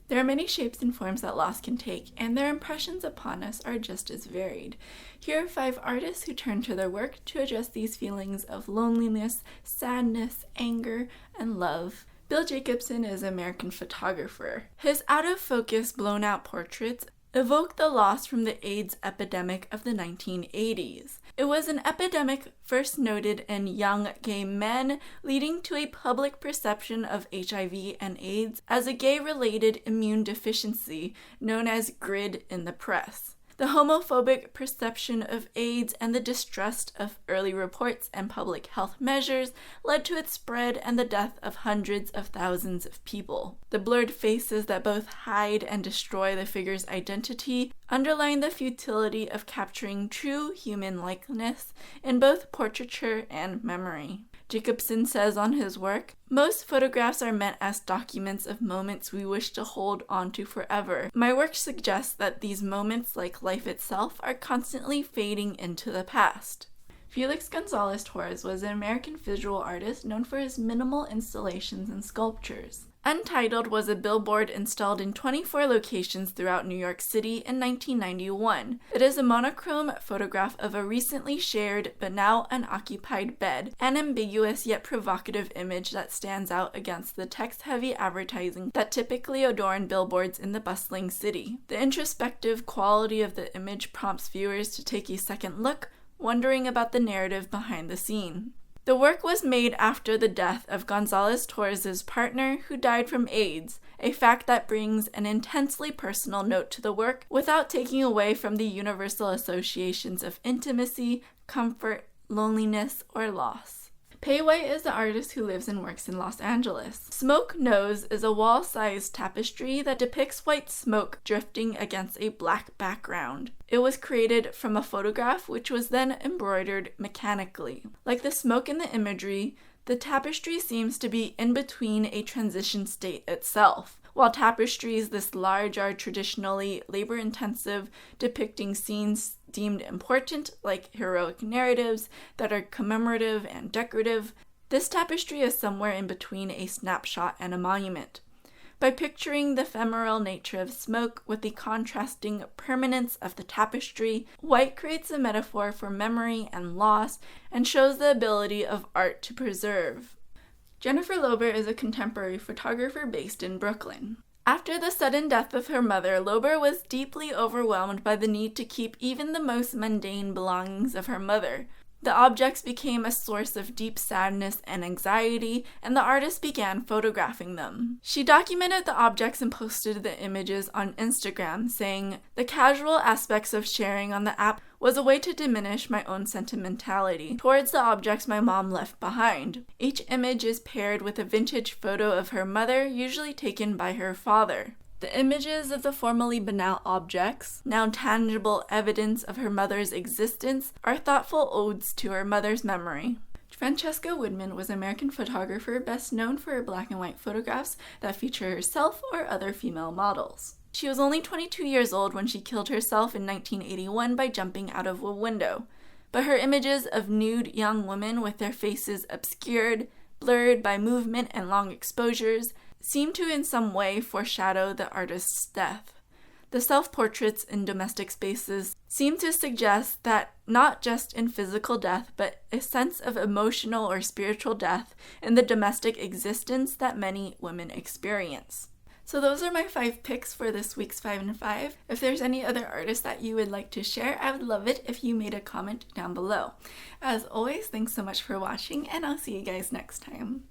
There are many shapes and forms that loss can take, and their impressions upon us are just as varied. Here are 5 artists who turn to their work to address these feelings of loneliness, sadness, anger, and love. Bill Jacobson is an American photographer. His out-of-focus, blown-out portraits evoke the loss from the AIDS epidemic of the 1980s. It was an epidemic first noted in young gay men, leading to a public perception of HIV and AIDS as a gay-related immune deficiency known as GRID in the press. The homophobic perception of AIDS and the distrust of early reports and public health measures led to its spread and the death of hundreds of thousands of people. The blurred faces that both hide and destroy the figure's identity underline the futility of capturing true human likeness in both portraiture and memory. Jacobson says on his work, "Most photographs are meant as documents of moments we wish to hold onto forever. My work suggests that these moments, like life itself, are constantly fading into the past." Felix Gonzalez-Torres was an American visual artist known for his minimal installations and sculptures. Untitled was a billboard installed in 24 locations throughout New York City in 1991. It is a monochrome photograph of a recently shared but now unoccupied bed, an ambiguous yet provocative image that stands out against the text-heavy advertising that typically adorn billboards in the bustling city. The introspective quality of the image prompts viewers to take a second look, wondering about the narrative behind the scene. The work was made after the death of Gonzalez-Torres' partner, who died from AIDS, a fact that brings an intensely personal note to the work without taking away from the universal associations of intimacy, comfort, loneliness, or loss. Payway is the artist who lives and works in Los Angeles. Smoke Nose is a wall-sized tapestry that depicts white smoke drifting against a black background. It was created from a photograph which was then embroidered mechanically. Like the smoke in the imagery, the tapestry seems to be in between a transition state itself. While tapestries this large are traditionally labor-intensive, depicting scenes deemed important, like heroic narratives that are commemorative and decorative, this tapestry is somewhere in between a snapshot and a monument. By picturing the ephemeral nature of smoke with the contrasting permanence of the tapestry, White creates a metaphor for memory and loss and shows the ability of art to preserve. Jennifer Lorber is a contemporary photographer based in Brooklyn. After the sudden death of her mother, Lorber was deeply overwhelmed by the need to keep even the most mundane belongings of her mother. The objects became a source of deep sadness and anxiety, and the artist began photographing them. She documented the objects and posted the images on Instagram, saying, "The casual aspects of sharing on the app was a way to diminish my own sentimentality towards the objects my mom left behind." Each image is paired with a vintage photo of her mother, usually taken by her father. The images of the formerly banal objects, now tangible evidence of her mother's existence, are thoughtful odes to her mother's memory. Francesca Woodman was an American photographer best known for her black and white photographs that feature herself or other female models. She was only 22 years old when she killed herself in 1981 by jumping out of a window, but her images of nude young women with their faces obscured, blurred by movement and long exposures, seem to in some way foreshadow the artist's death. The self-portraits in domestic spaces seem to suggest that not just in physical death, but a sense of emotional or spiritual death in the domestic existence that many women experience. So those are my 5 picks for this week's 5 and 5. If there's any other artists that you would like to share, I would love it if you made a comment down below. As always, thanks so much for watching, and I'll see you guys next time.